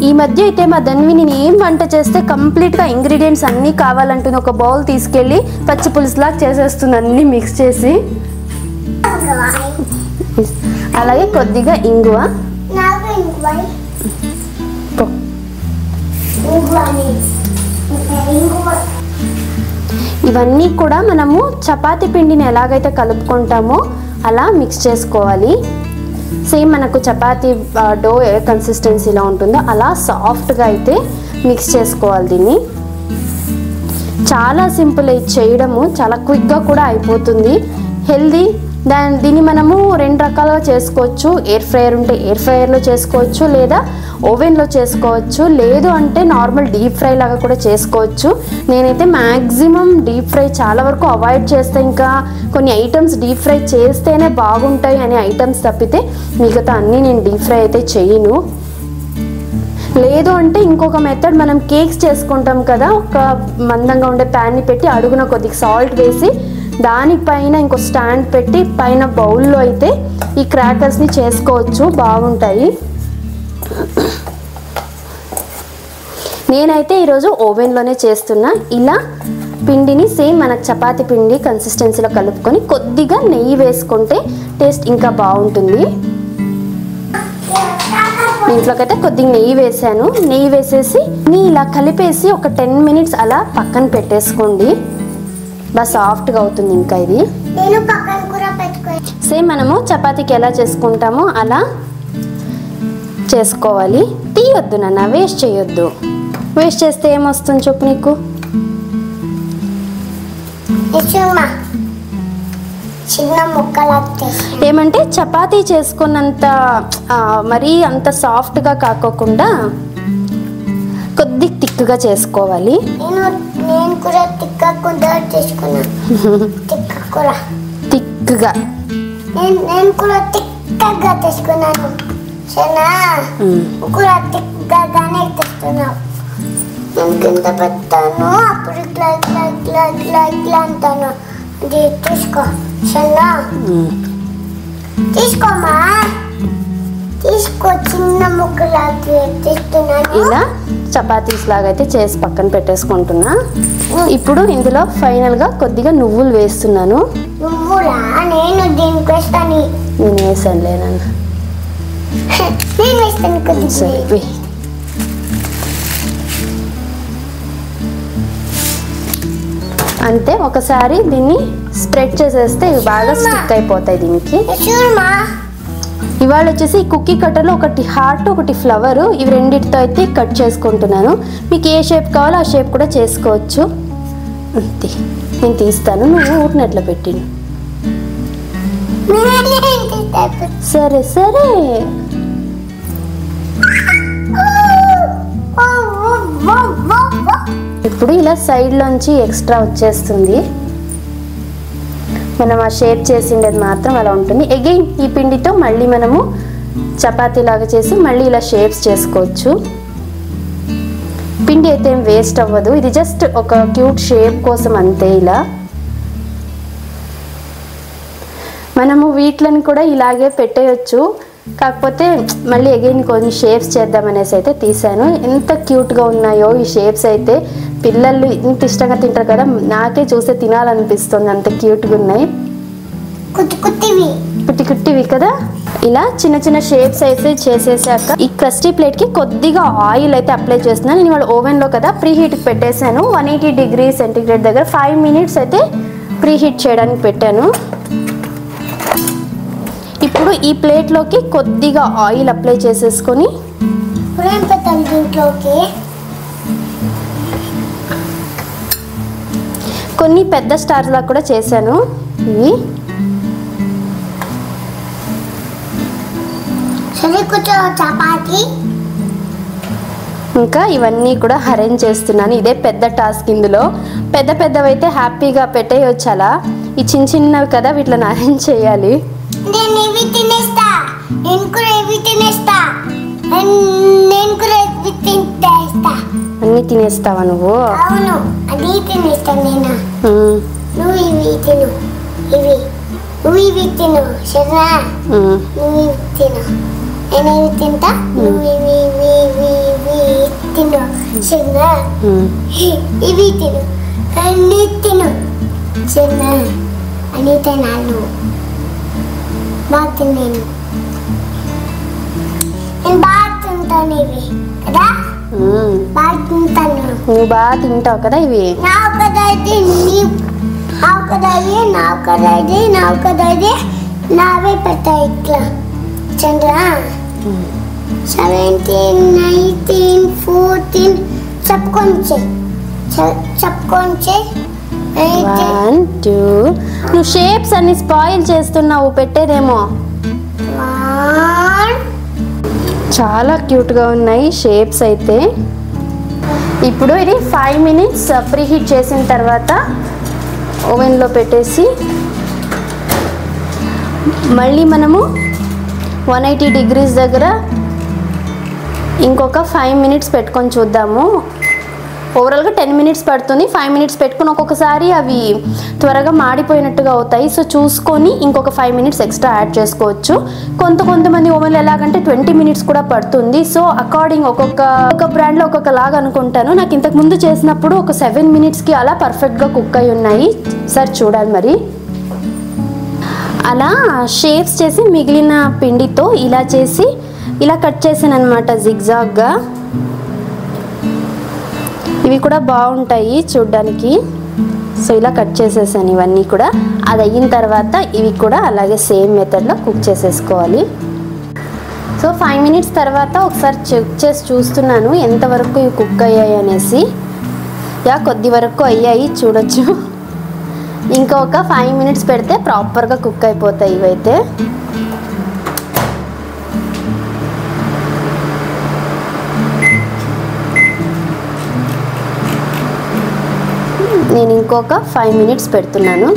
ఈ మధ్య అయితే మా ధన్వి నేను ఏం వంట చేస్తే కంప్లీట్గా ఇంగ్రీడియంట్స్ అన్నీ కావాలంటుంది. ఒక బౌల్ తీసుకెళ్ళి పచ్చి పులుసులాగా చేసేస్తుంది అన్నీ మిక్స్ చేసి. అలాగే కొద్దిగా ఇంగువ, ఇవన్నీ కూడా మనము చపాతీ పిండిని ఎలాగైతే కలుపుకుంటామో అలా మిక్స్ చేసుకోవాలి. సేమ్ మనకు చపాతీ డో ఏ కన్సిస్టెన్సీలో ఉంటుందో అలా సాఫ్ట్గా అయితే మిక్స్ చేసుకోవాలి దీన్ని. చాలా సింపుల్ ఇది చేయడము, చాలా క్విక్గా కూడా అయిపోతుంది, హెల్దీ. దీన్ని మనము 2 రకాలుగా చేసుకోవచ్చు. ఎయిర్ ఫ్రైయర్ ఉంటే ఎయిర్ ఫ్రైయర్లో చేసుకోవచ్చు, లేదా ఓవెన్లో చేసుకోవచ్చు, లేదు అంటే నార్మల్ డీప్ ఫ్రై లాగా కూడా చేసుకోవచ్చు. నేనైతే మ్యాక్సిమం డీప్ ఫ్రై చాలా వరకు అవాయిడ్ చేస్తే, ఇంకా కొన్ని ఐటమ్స్ డీప్ ఫ్రై చేస్తేనే బాగుంటాయి అనే ఐటమ్స్ తప్పితే మిగతా అన్నీ నేను డీప్ ఫ్రై అయితే చేయను. లేదు అంటే ఇంకొక మెథడ్, మనం కేక్స్ చేసుకుంటాం కదా, ఒక మందంగా ఉండే ప్యాన్ని పెట్టి అడుగున కొద్దిగా సాల్ట్ వేసి దానిపైన ఇంకో స్టాండ్ పెట్టి పైన బౌల్లో అయితే ఈ క్రాకర్స్ని చేసుకోవచ్చు, బాగుంటాయి. నేనైతే ఈరోజు ఓవెన్లోనే చేస్తున్నా. ఇలా పిండిని సేమ్ మనకు చపాతీ పిండి కన్సిస్టెన్సీలో కలుపుకొని కొద్దిగా నెయ్యి వేసుకుంటే టేస్ట్ ఇంకా బాగుంటుంది. ఇంట్లోకైతే కొద్దిగా నెయ్యి వేసాను. నెయ్యి వేసేసి ఇలా కలిపేసి ఒక 10 మినిట్స్ అలా పక్కన పెట్టేసుకోండి, బాగా సాఫ్ట్గా అవుతుంది. ఇంకా ఇది సేమ్ మనము చపాతీకి ఎలా చేసుకుంటామో అలా చేసుకోవాలి. తీయొద్దు నాన్న, వేస్ట్ చేయొద్దు. వేస్ట్ చేస్తే ఏమొస్తుంది చెప్పు నీకు? ఏమంటే చపాతీ చేసుకున్నంత మరీ అంత సాఫ్ట్గా కాకోకుండా కొద్దిగా థిక్గా చేసుకోవాలి. కింద పెడతాను, అప్పుడు ఇట్లా ఇట్లా ఇట్లా ఇట్లా ఇట్లా అంటాను. తీసుకో సరేనా, తీసుకోమా, తీసుకో. చిన్న ముక్కలాగా తీస్తున్నాను. ఇలా చపాతీస్ లాగా అయితే చేసి పక్కన పెట్టేసుకుంటున్నా. ఇప్పుడు ఇందులో ఫైనల్గా కొద్దిగా నువ్వులు వేస్తున్నాను. నువ్వులా? నేను దీనికి వేస్తాను. నేను వేసాను లేనన్నా, నేను వేస్తాను కొద్దిగా. సరే, అంతే. ఒకసారి దీన్ని స్ప్రెడ్ చేసేస్తే ఇవి బాగా స్టిక్ అయిపోతాయి దీనికి. ఇవాళ వచ్చేసి ఈ కుక్కీ కట్టర్లో ఒకటి హార్ట్ ఒకటి ఫ్లవర్, ఇవి రెండింటితో అయితే కట్ చేసుకుంటున్నాను. మీకు ఏ షేప్ కావాలో ఆ షేప్ కూడా చేసుకోవచ్చు. అంతే, నేను తీస్తాను, నువ్వు ఊరినట్లా పెట్టిను. సరే సరే. ఇప్పుడు ఇలా సైడ్లోంచి ఎక్స్ట్రా వచ్చేస్తుంది, మనం ఆ షేప్ చేసిండేది మాత్రం అలా ఉంటుంది. అగైన్ ఈ పిండితో మళ్ళీ మనము చపాతీ లాగా చేసి మళ్ళీ ఇలా షేప్స్ చేసుకోవచ్చు. పిండి అయితే ఏం వేస్ట్ అవ్వదు, ఇది జస్ట్ ఒక క్యూట్ షేప్ కోసం అంతే. ఇలా మనము వీటిని కూడా ఇలాగే పెట్టేయచ్చు, కాకపోతే మళ్ళీ అగైన్ కొన్ని షేప్స్ చేద్దామనేసి అయితే తీసాను. ఎంత క్యూట్గా ఉన్నాయో ఈ షేప్స్ అయితే, పిల్లలు ఇంత ఇష్టంగా తింటారు కదా, నాకే చూస్తే తినాలనిపిస్తుంది, అంత క్యూట్గా ఉన్నాయి. కుట్టి కుట్టివి కదా. ఇలా చిన్న చిన్న షేప్స్ అయితే చేసేసాక ఈ క్రస్టీ ప్లేట్కి కొద్దిగా ఆయిల్ అయితే అప్లై చేస్తున్నాను. నేను ఇవాళ ఓవెన్లో కదా ప్రీ హీట్కి పెట్టేశాను. 180 డిగ్రీ సెంటీగ్రేడ్ దగ్గర 5 మినిట్స్ అయితే ప్రీ హీట్ చేయడానికి పెట్టాను. ఇప్పుడు ఈ ప్లేట్లోకి కొద్దిగా ఆయిల్ అప్లై చేసేసుకొని కొన్ని పెద్ద స్టార్స్ లాగా కూడా చేశాను. ఇవి సరే కూర్చో చపాతి. ఇంకా ఇవన్నీ కూడా అరేంజ్ చేస్తున్నాను. ఇదే పెద్ద టాస్క్. ఇందులో పెద్ద పెద్దవైతే హ్యాపీగా పెట్టేయచ్చు, అలా ఈ చిన్న చిన్నవి కదా వీటిని అరేంజ్ చేయాలి. నేను ఇవి తినేస్తా, నేను కూడా ఇవి తినేస్తా, నేను కూడా ఇవి తినేస్తా. అన్నీ తినేస్తావా నువ్వు? అవును, అది తినేస్తా నేను. నువ్వు ఇవి తిను, నువ్వు ఇవి తిను, సరేనా? నువ్వు ఇవి తిను, నేను ఇవి తింటా, నువ్వు ఇవి తిను, సరేనా? ఇవి తిను, అన్నీ తిను, సరేనా? అన్నీ తినాను, బాగా తిన్నాను, నేను బాగా తింటాను ఇవి కదా, బాగా తింటాను. నువ్వు బాగా తింటావు కదా ఇవి. నాకు కదా ఇది, నాకు కదా ఇది, నాకు కదా ఇది, నాకు కదా ఇది, నావే పెడతాయి ఇట్లా చంద్ర. 17, 19, 14 చెప్పుకొంచే 1 2. నువ్వు షేప్స్ అన్ని స్పాయిల్ చేస్తున్నావు, పెట్టేదేమో. 1. చాలా క్యూట్గా ఉన్నాయి షేప్స్ అయితే. ఇప్పుడు ఇది 5 minutes ప్రీ హీట్ చేసిన తర్వాత ఓవెన్లో పెట్టేసి మళ్ళీ మనము 180 degrees దగ్గర ఇంకొక 5 minutes పెట్టుకొని చూద్దాము. ఓవరాల్గా 10 minutes పడుతుంది. 5 minutes పెట్టుకుని ఒక్కొక్కసారి అవి త్వరగా మాడిపోయినట్టుగా అవుతాయి. సో చూసుకొని ఇంకొక 5 minutes ఎక్స్ట్రా యాడ్ చేసుకోవచ్చు. కొంతమంది ఓవెన్లో ఎలాగంటే 20 minutes కూడా పడుతుంది. సో అకార్డింగ్ ఒక్కొక్క బ్రాండ్లో ఒక్కొక్కలాగా అనుకుంటాను. నాకు ఇంతకుముందు చేసినప్పుడు ఒక 7 minutesకి అలా పర్ఫెక్ట్గా కుక్ అయి ఉన్నాయి. సార్ చూడాలి మరి. అలా షేప్స్ చేసి మిగిలిన పిండితో ఇలా చేసి ఇలా కట్ చేసాను అనమాట జిగ్జాగ్గా. ఇవి కూడా బాగుంటాయి చూడ్డానికి. సో ఇలా కట్ చేసేసాను ఇవన్నీ కూడా. అది అయిన తర్వాత ఇవి కూడా అలాగే సేమ్ మెథడ్లో కుక్ చేసేసుకోవాలి. సో 5 minutes తర్వాత ఒకసారి చెక్ చేసి చూస్తున్నాను ఎంతవరకు ఇవి కుక్ అయ్యాయి అనేసి. కొద్ది వరకు అయ్యాయి చూడొచ్చు. ఇంకా ఒక 5 minutes పెడితే ప్రాపర్గా కుక్ అయిపోతాయి ఇవైతే. నేను ఇంకొక 5 minutes పెడుతున్నాను.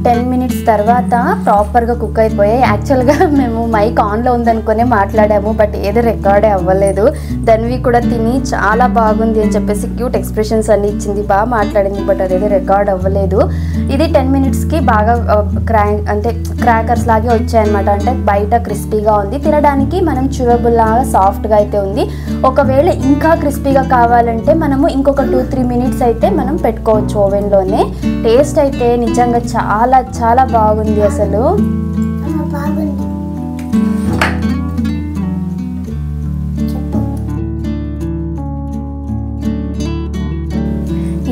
10 minutes తర్వాత ప్రాపర్గా కుక్ అయిపోయాయి. యాక్చువల్గా మేము మైక్ ఆన్లో ఉందనుకునే మాట్లాడాము, బట్ ఏదో రికార్డే అవ్వలేదు. ధన్వి కూడా తిని చాలా బాగుంది అని చెప్పేసి క్యూట్ ఎక్స్ప్రెషన్స్ అన్ని ఇచ్చింది, బాగా మాట్లాడింది, బట్ అదేదో రికార్డ్ అవ్వలేదు. ఇది 10 minutesకి బాగా క్రాకర్స్ లాగే వచ్చాయన్నమాట. అంటే బయట క్రిస్పీగా ఉంది, తినడానికి మనం చ్యూవబుల్ లాగా సాఫ్ట్గా అయితే ఉంది. ఒకవేళ ఇంకా క్రిస్పీగా కావాలంటే మనము ఇంకొక 2-3 minutes అయితే మనం పెట్టుకోవచ్చు ఓవెన్లోనే. టేస్ట్ అయితే నిజంగా చాలా చాలా బాగుంది అసలు.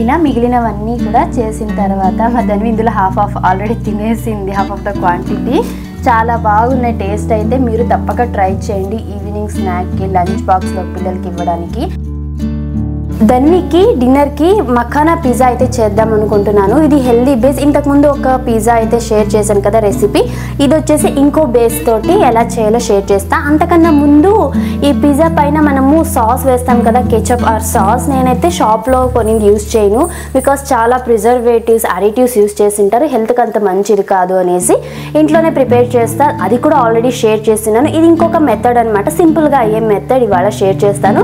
ఇలా మిగిలినవన్నీ కూడా చేసిన తర్వాత మా ధన్వి ఇందులో హాఫ్ ఆల్రెడీ తినేసింది, హాఫ్ ఆఫ్ ద క్వాంటిటీ. చాలా బాగున్నాయి టేస్ట్ అయితే. మీరు తప్పక ట్రై చేయండి ఈవినింగ్ స్నాక్కి, లంచ్ బాక్స్లో పిల్లలకి ఇవ్వడానికి. ధన్వికి డిన్నర్కి మఖానా పిజ్జా అయితే చేద్దాం అనుకుంటున్నాను. ఇది హెల్దీ బేస్. ఇంతకుముందు ఒక పిజ్జా అయితే షేర్ చేశాను కదా రెసిపీ. ఇది వచ్చేసి ఇంకో బేస్ తోటి ఎలా చేయాలో షేర్ చేస్తా. అంతకన్నా ముందు ఈ పిజ్జా పైన మనము సాస్ వేస్తాం కదా, కెచప్ ఆర్ సాస్. నేనైతే షాప్లో కొన్ని యూస్ చేయను, బికాస్ చాలా ప్రిజర్వేటివ్స్, అడిటివ్స్ యూస్ చేసి ఉంటారు, హెల్త్కి అంత మంచిది కాదు అనేసి ఇంట్లోనే ప్రిపేర్ చేస్తా. అది కూడా ఆల్రెడీ షేర్ చేస్తున్నాను. ఇది ఇంకొక మెథడ్ అనమాట, సింపుల్గా అయ్యే మెథడ్ ఇవాళ షేర్ చేస్తాను.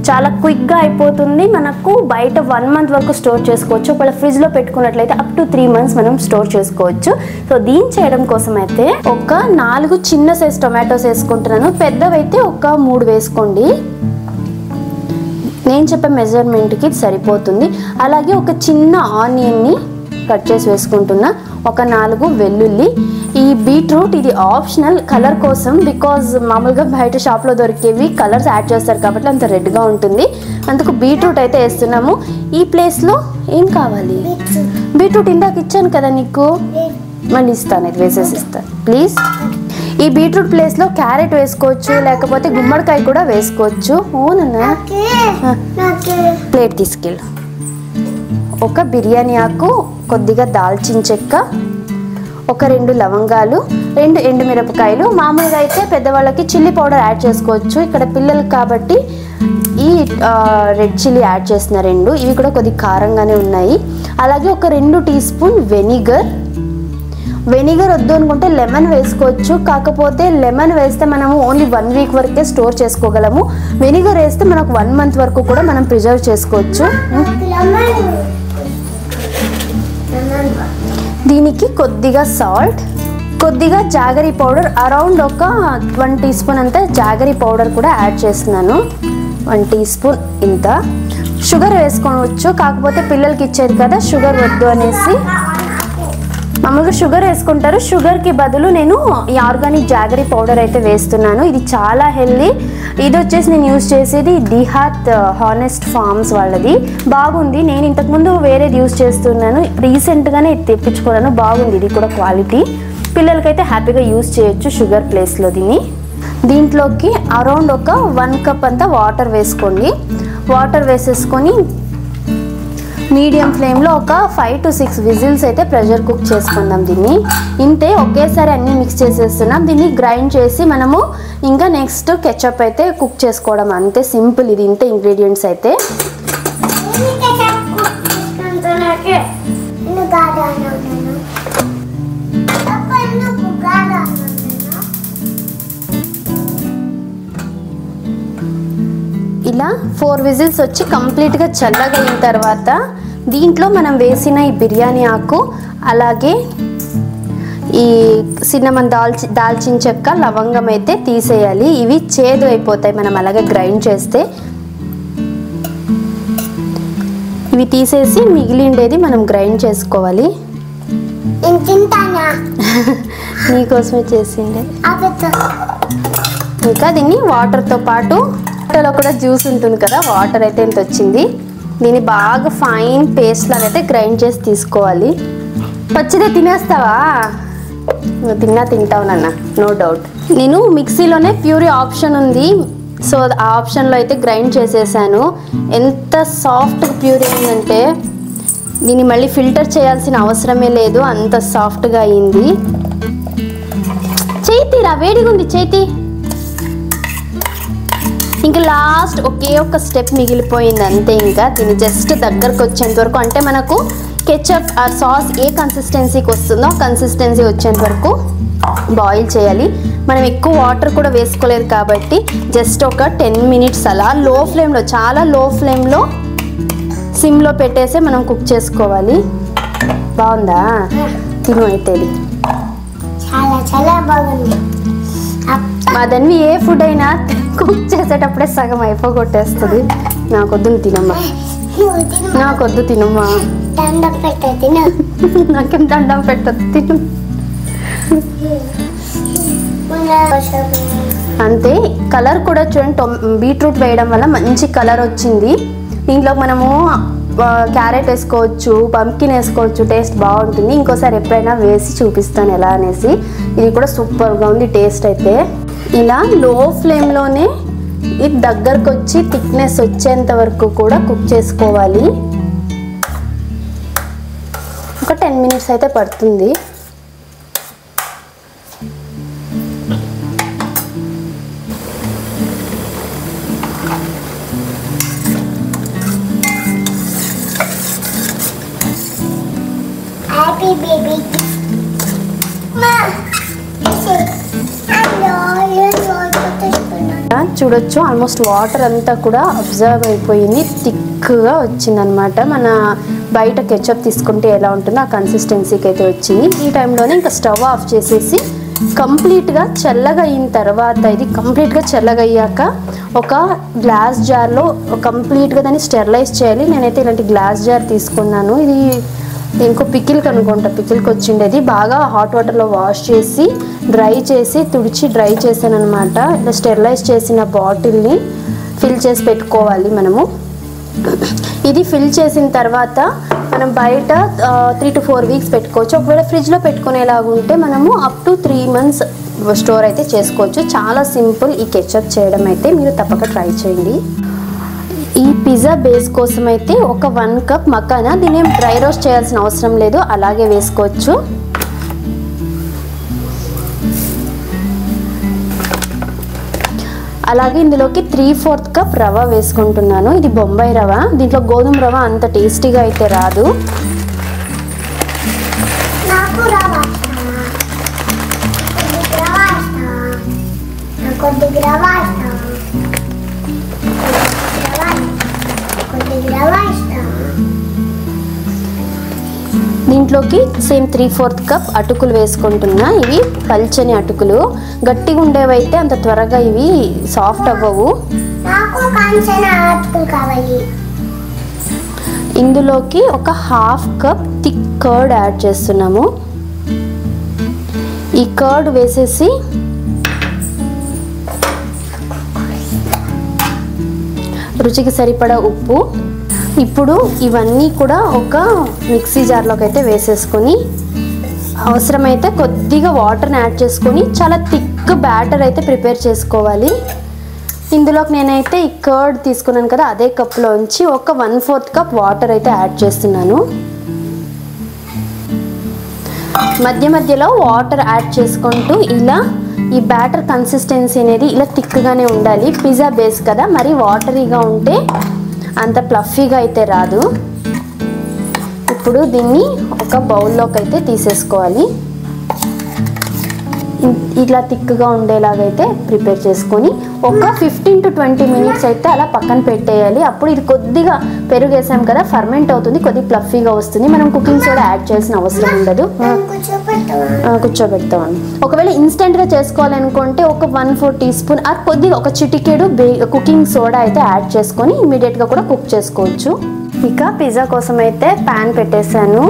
చాలా క్విక్గా అయిపోతుంది. మనకు బయట 1 month వరకు స్టోర్ చేసుకోవచ్చు. ఒకవేళ ఫ్రిడ్జ్లో పెట్టుకున్నట్లయితే అప్ టు 3 months మనం స్టోర్ చేసుకోవచ్చు. సో దీన్ని చేయడం కోసం అయితే ఒక 4 చిన్న సైజ్ టొమాటోస్ వేసుకుంటున్నాను. పెద్దవైతే ఒక 3 వేసుకోండి, నేను చెప్పే మెజర్మెంట్కి సరిపోతుంది. అలాగే ఒక చిన్న ఆనియన్ని కట్ చేసి వేసుకుంటున్నా, ఒక 4 వెల్లుల్లి. ఈ బీట్రూట్ ఇది ఆప్షనల్ కలర్ కోసం, బికాజ్ మామూలుగా బయట షాప్లో దొరికేవి కలర్స్ యాడ్ చేస్తారు కాబట్టి అంత రెడ్గా ఉంటుంది, అందుకు బీట్రూట్ అయితే వేస్తున్నాము. ఈ ప్లేస్లో ఏం కావాలి? బీట్రూట్ ఇందాక ఇచ్చాను కదా నీకు, మళ్ళీ ఇస్తాను, ఇది వేసేసి ఇస్తాను ప్లీజ్. ఈ బీట్రూట్ ప్లేస్లో క్యారెట్ వేసుకోవచ్చు, లేకపోతే గుమ్మడికాయ కూడా వేసుకోవచ్చు. ఓనన్నా ప్లేట్ తీసుకెళ్ళు. ఒక బిర్యానీ ఆకు, కొద్దిగా దాల్చిన చెక్క, ఒక 2 లవంగాలు, 2 ఎండుమిరపకాయలు. మామూలుగా అయితే పెద్దవాళ్ళకి చిల్లీ పౌడర్ యాడ్ చేసుకోవచ్చు, ఇక్కడ పిల్లలు కాబట్టి ఈ రెడ్ చిల్లీ యాడ్ చేసిన 2. ఇవి కూడా కొద్ది కారంగానే ఉన్నాయి. అలాగే ఒక 2 టీ స్పూన్ వెనిగర్ వద్దు అనుకుంటే లెమన్ వేసుకోవచ్చు. కాకపోతే లెమన్ వేస్తే మనము ఓన్లీ 1 వీక్ వరకే స్టోర్ చేసుకోగలము. వెనిగర్ వేస్తే మనకు 1 మంత్ వరకు కూడా మనం ప్రిజర్వ్ చేసుకోవచ్చు. దీనికి కొద్దిగా సాల్ట్, కొద్దిగా జాగరీ పౌడర్, అరౌండ్ ఒక 1 టీ స్పూన్ అంతా జాగరీ పౌడర్ కూడా యాడ్ చేస్తున్నాను. 1 టీ స్పూన్ ఇంత. షుగర్ వేసుకోవచ్చు, కాకపోతే పిల్లలకి ఇచ్చేది కదా షుగర్ వద్దు అనేసి మామూలుగా షుగర్ వేసుకుంటారు. షుగర్కి బదులు నేను ఈ ఆర్గానిక్ జాగరీ పౌడర్ అయితే వేస్తున్నాను. ఇది చాలా హెల్దీ. ఇది వచ్చేసి నేను యూజ్ చేసేది డిహాత్ హానెస్ట్ ఫార్మ్స్ వాళ్ళది. బాగుంది. నేను ఇంతకుముందు వేరేది యూజ్ చేస్తున్నాను, రీసెంట్గానే ఇది తెప్పించుకున్నాను. బాగుంది ఇది కూడా క్వాలిటీ. పిల్లలకైతే హ్యాపీగా యూజ్ చేయొచ్చు షుగర్ ప్లేస్లో దీన్ని. దీంట్లోకి అరౌండ్ ఒక 1 కప్ అంతా వాటర్ వేసుకోండి. వాటర్ వేసేసుకొని మీడియం ఫ్లేమ్లో ఒక 5 to 6 విజిల్స్ అయితే ప్రెషర్ కుక్ చేసుకుందాం దీన్ని. ఇంతే, ఒకేసారి అన్నీ మిక్స్ చేసేస్తున్నాం. దీన్ని గ్రైండ్ చేసి మనము ఇంకా నెక్స్ట్ కెచప్ అయితే కుక్ చేసుకోవడం. అంతే, సింపుల్. ఇది ఇంతే ఇంగ్రీడియంట్స్ అయితే. ఇలా 4 విజిల్స్ వచ్చి కంప్లీట్గా చల్లగా అయిన తర్వాత దీంట్లో మనం వేసిన ఈ బిర్యానీ ఆకు, అలాగే ఈ సిన్నమన్ దాల్చిన చెక్క, లవంగం అయితే తీసేయాలి. ఇవి చేదు అయిపోతాయి మనం అలాగే గ్రైండ్ చేస్తే. ఇవి తీసేసి మిగిలిండేది మనం గ్రైండ్ చేసుకోవాలి. నీకోసమే చేసిండే. ఇంకా దీన్ని వాటర్తో పాటు వాటర్లో కూడా జ్యూస్ ఉంటుంది కదా, వాటర్ అయితే ఇంత వచ్చింది. దీన్ని బాగా ఫైన్ పేస్ట్ లాగా అయితే గ్రైండ్ చేసి తీసుకోవాలి. పచ్చిదే తినేస్తావా? నువ్వు తింటావు నాన్న, నో డౌట్. నేను మిక్సీలోనే ప్యూరీ ఆప్షన్ ఉంది, సో ఆ ఆప్షన్లో అయితే గ్రైండ్ చేసేసాను. ఎంత సాఫ్ట్ ప్యూరీ అయిందంటే దీన్ని మళ్ళీ ఫిల్టర్ చేయాల్సిన అవసరమే లేదు, అంత సాఫ్ట్గా అయింది. చేతిరా, వేడిగా ఉంది చేతి. ఇంకా లాస్ట్ ఒకే ఒక స్టెప్ మిగిలిపోయింది అంతే. ఇంకా దీన్ని జస్ట్ దగ్గరకు వచ్చేంత వరకు, అంటే మనకు కెచప్ ఆ సాస్ ఏ కన్సిస్టెన్సీకి వస్తుందో కన్సిస్టెన్సీ వచ్చేంత వరకు బాయిల్ చేయాలి. మనం ఎక్కువ వాటర్ కూడా వేసుకోలేదు కాబట్టి జస్ట్ ఒక 10 మినిట్స్ అలా లో ఫ్లేమ్లో, చాలా లో ఫ్లేమ్లో సిమ్లో పెట్టేసి మనం కుక్ చేసుకోవాలి. బాగుందా? తిను అయితే. ఇది చాలా బాగుంది. మాదన్వి ఏ ఫుడ్ అయినా కుక్ చేసేటప్పుడే సగం అయిపోగొట్టేస్తుంది. నాకొద్దు తినమ్మా, నాకొద్దు తినమ్మా, నాకేం దండం పెట్టదు, తిను. అంతే. కలర్ కూడా చూడండి, బీట్రూట్ వేయడం వల్ల మంచి కలర్ వచ్చింది. దీంట్లో మనము క్యారెట్ వేసుకోవచ్చు, పంకిన్ వేసుకోవచ్చు, టేస్ట్ బాగుంటుంది. ఇంకోసారి ఎప్పుడైనా వేసి చూపిస్తాను ఎలా అనేసి. ఇది కూడా సూపర్గా ఉంది టేస్ట్ అయితే. ఇలా లో ఫ్లేమ్లోనే ఇది దగ్గరకు వచ్చి థిక్నెస్ వచ్చేంత వరకు కూడా కుక్ చేసుకోవాలి. ఒక 10 మినిట్స్ అయితే పడుతుంది. Happy baby. Ma, this is చూడొచ్చు, ఆల్మోస్ట్ వాటర్ అంతా కూడా అబ్జర్వ్ అయిపోయింది, థిక్గా వచ్చిందనమాట. మన బయట కెచప్ తీసుకుంటే ఎలా ఉంటుందో ఆ కన్సిస్టెన్సీకి అయితే వచ్చింది. ఈ టైంలోనే ఇంకా స్టవ్ ఆఫ్ చేసేసి కంప్లీట్గా చల్లగా అయిన తర్వాత, ఇది కంప్లీట్గా చల్లగా అయ్యాక ఒక గ్లాస్ జార్లో కంప్లీట్గా దాన్ని స్టెరిలైజ్ చేయాలి. నేనైతే ఇలాంటి గ్లాస్ జార్ తీసుకున్నాను. ఇది ఇంకో పికిల్కి అనుకుంటా, పికిల్కి వచ్చిండేది. బాగా హాట్ వాటర్లో వాష్ చేసి డ్రై చేసి తుడిచి డ్రై చేశాను అనమాట. ఇలా స్టెరిలైజ్ చేసిన బాటిల్ని ఫిల్ చేసి పెట్టుకోవాలి మనము. ఇది ఫిల్ చేసిన తర్వాత మనం బయట 3 to 4 వీక్స్ పెట్టుకోవచ్చు. ఒకవేళ ఫ్రిడ్జ్లో పెట్టుకునేలాగా ఉంటే మనము అప్ టు 3 months స్టోర్ అయితే చేసుకోవచ్చు. చాలా సింపుల్ ఈ కెచప్ చేయడం అయితే, మీరు తప్పక ట్రై చేయండి. ఈ పిజ్జా బేస్ కోసం అయితే ఒక 1 కప్ మకానా, దీన్ని డ్రై రోస్ట్ చేయాల్సిన అవసరం లేదు, అలాగే వేసుకోవచ్చు. అలాగే ఇందులోకి 3/4 కప్ రవ వేసుకుంటున్నాను. ఇది బొంబాయి రవ. దీంట్లో గోధుమ రవ అంత టేస్టీగా అయితే రాదు. దీంట్లోకి సేమ్ 3/4 కప్ అటుకులు వేసుకుంటున్నా. ఇవి పల్చని అటుకులు. గట్టిగా ఉండేవైతే అంత త్వరగా ఇవి సాఫ్ట్ అవ్వవు. ఇందులోకి ఒక 1/2 కప్ థిక్ కర్డ్ యాడ్ చేస్తున్నాము. ఈ కర్డ్ వేసేసి రుచికి సరిపడా ఉప్పు. ఇప్పుడు ఇవన్నీ కూడా ఒక మిక్సీ జార్లోకి అయితే వేసేసుకొని అవసరమైతే కొద్దిగా వాటర్ని యాడ్ చేసుకొని చాలా థిక్ బ్యాటర్ అయితే ప్రిపేర్ చేసుకోవాలి. ఇందులోకి నేనైతే ఈ కర్డ్ తీసుకున్నాను కదా, అదే కప్లోంచి ఒక 1/4 కప్ వాటర్ అయితే యాడ్ చేస్తున్నాను. మధ్య మధ్యలో వాటర్ యాడ్ చేసుకుంటూ ఇలా ఈ బ్యాటర్ కన్సిస్టెన్సీ అనేది ఇలా థిక్గానే ఉండాలి. పిజ్జా బేస్ కదా, మరి వాటరీగా ఉంటే అంత ప్లఫీగా అయితే రాదు. ఇప్పుడు దీన్ని ఒక బౌల్లోకి అయితే తీసేసుకోవాలి. ఇలా థిక్గా ఉండేలాగైతే ప్రిపేర్ చేసుకొని ఒక 15 to 20 మినిట్స్ అయితే అలా పక్కన పెట్టేయాలి. అప్పుడు ఇది కొద్దిగా పెరుగు వేసాం కదా, ఫర్మెంట్ అవుతుంది, కొద్దిగా ప్లఫీగా వస్తుంది. మనం కుకింగ్ సోడా యాడ్ చేయాల్సిన అవసరం ఉండదు. కూర్చోబెడతామండి. ఒకవేళ ఇన్స్టెంట్గా చేసుకోవాలనుకుంటే ఒక 1/4 టీ స్పూన్ ఆ కొద్దిగా ఒక చిటికెడు కుకింగ్ సోడా అయితే యాడ్ చేసుకొని ఇమీడియట్గా కూడా కుక్ చేసుకోవచ్చు. ఇక పిజ్జా కోసం అయితే ప్యాన్ పెట్టేశాను.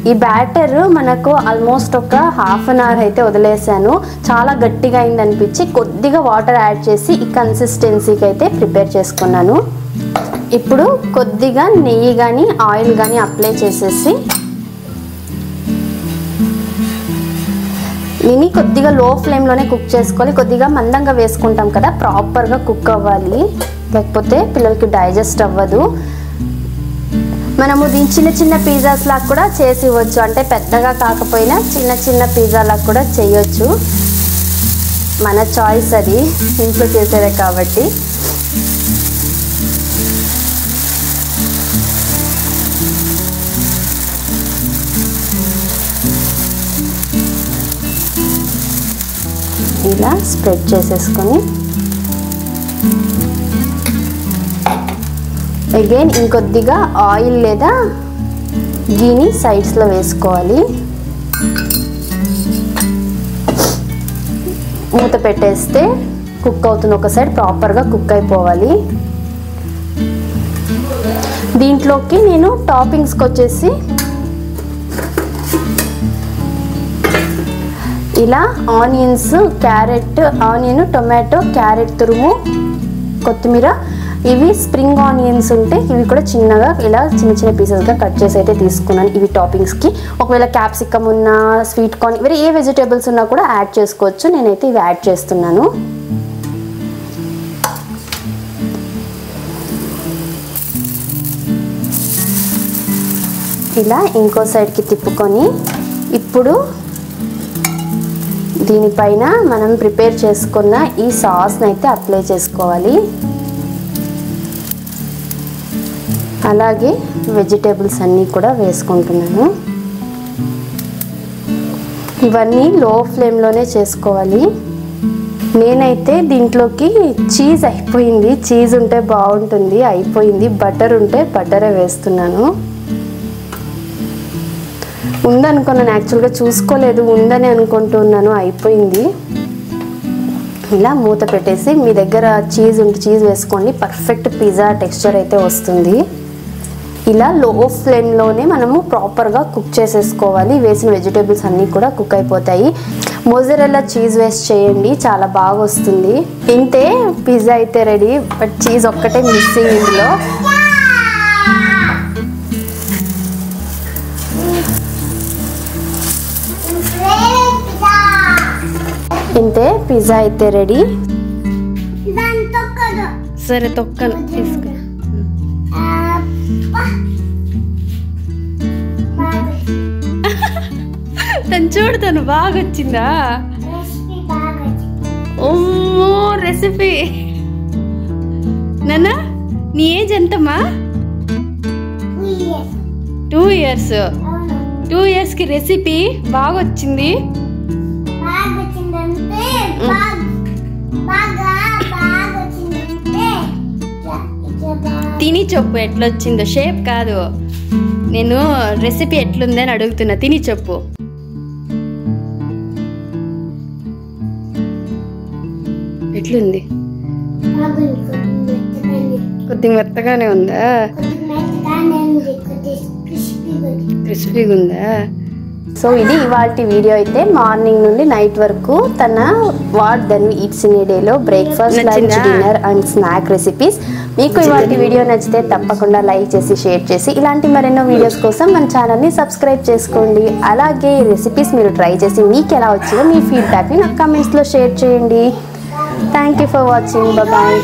ఈ బ్యాటర్ మనకు ఆల్మోస్ట్ ఒక 1/2 అవర్ అయితే వదిలేసాను. చాలా గట్టిగా అయింది అనిపించి కొద్దిగా వాటర్ యాడ్ చేసి ఈ కన్సిస్టెన్సీకి అయితే ప్రిపేర్ చేసుకున్నాను. ఇప్పుడు కొద్దిగా నెయ్యి కానీ ఆయిల్ కానీ అప్లై చేసేసి దీన్ని కొద్దిగా లో ఫ్లేమ్లోనే కుక్ చేసుకోవాలి. కొద్దిగా మందంగా వేసుకుంటాం కదా, ప్రాపర్గా కుక్ అవ్వాలి, లేకపోతే పిల్లలకి డైజెస్ట్ అవ్వదు. మనము దీన్ని చిన్న చిన్న పిజ్జాస్ లాగా కూడా చేసి ఇవ్వచ్చు. అంటే పెద్దగా కాకపోయినా చిన్న చిన్న పిజ్జా లాగా కూడా చేయొచ్చు. మన చాయిస్ అది, ఇంట్లో చేసేదే కాబట్టి. ఇలా స్ప్రెడ్ చేసేసుకొని అగైన్ ఇంకొద్దిగా ఆయిల్ లేదా గీని సైడ్స్లో వేసుకోవాలి. మూత పెట్టేస్తే కుక్ అవుతుంది. ఒక సైడ్ ప్రాపర్గా కుక్ అయిపోవాలి. దీంట్లోకి నేను టాపింగ్స్కి వచ్చేసి ఇలా onions, carrot, onion, tomato, carrot తురుము, కొత్తిమీర, ఇవి స్ప్రింగ్ ఆనియన్స్ ఉంటే ఇవి కూడా చిన్నగా ఇలా చిన్న చిన్న పీసెస్గా కట్ చేసి అయితే తీసుకున్నాను. ఇవి టాపింగ్స్కి. ఒకవేళ క్యాప్సికమ్ ఉన్నా, స్వీట్ కార్న్, వేరే ఏ వెజిటేబుల్స్ ఉన్నా కూడా యాడ్ చేసుకోవచ్చు. నేనైతే ఇవి యాడ్ చేస్తున్నాను. ఇలా ఇంకో సైడ్కి తిప్పుకొని ఇప్పుడు దీనిపైన మనం ప్రిపేర్ చేసుకున్న ఈ సాస్ని అయితే అప్లై చేసుకోవాలి. అలాగే వెజిటేబుల్స్ అన్నీ కూడా వేసుకుంటున్నాను. ఇవన్నీ లో ఫ్లేమ్లోనే చేసుకోవాలి. నేనైతే దీంట్లోకి చీజ్ అయిపోయింది. చీజ్ ఉంటే బాగుంటుంది, అయిపోయింది. బటర్ ఉంటే బటరే వేస్తున్నాను. ఉందనుకున్నాను, యాక్చువల్గా చూసుకోలేదు, ఉందని అనుకుంటున్నాను, అయిపోయింది. ఇలా మూత పెట్టేసి మీ దగ్గర చీజ్ ఉంటే చీజ్ వేసుకోండి. పర్ఫెక్ట్ పిజ్జా టెక్స్చర్ అయితే వస్తుంది. ఇలా లో ఫ్లేమ్లోనే మనము ప్రాపర్గా కుక్ చేసేసుకోవాలి. వేసిన వెజిటేబుల్స్ అన్నీ కూడా కుక్ అయిపోతాయి. మోజరెల్లా చీజ్ వేస్ట్ చేయండి, చాలా బాగా వస్తుంది. ఇంతే, పిజ్జా అయితే రెడీ. బట్ చీజ్ ఒక్కటే మిస్సింగ్ ఇందులో. ఇంతే, పిజ్జా అయితే రెడీ. సరే, తొక్కలు తీసుకో. తను చూడతాను, బాగా వచ్చిందా? ఓ రెసిపీ నాన్న నీ ఏజ్ ఎంతమ్మా? 2 years. 2 yearsకి రెసిపీ బాగా వచ్చింది. తిని చెప్పు ఎట్లొచ్చిందో, షేప్ కాదు, నేను రెసిపీ ఎట్లుందని అడుగుతున్నా. తిని చెప్పు. ఎట్లుంది? కొద్దిగా మెత్తగానే ఉందా? క్రిస్పీగా ఉందా? సో ఇది ఇవాల్టి వీడియో అయితే. మార్నింగ్ నుండి నైట్ వరకు తన what then eats in a డేలో breakfast, lunch, dinner and snack recipes. మీకు ఇవాల్టి వీడియో నచ్చితే తప్పకుండా లైక్ చేసి షేర్ చేసి ఇలాంటి మరెన్నో వీడియోస్ కోసం మన ఛానల్ని సబ్స్క్రైబ్ చేసుకోండి. అలాగే ఈ రెసిపీస్ మీరు ట్రై చేసి మీకు ఎలా వచ్చిందో మీ ఫీడ్బ్యాక్ని నాకు కామెంట్స్లో షేర్ చేయండి. Thank you for watching. Bye.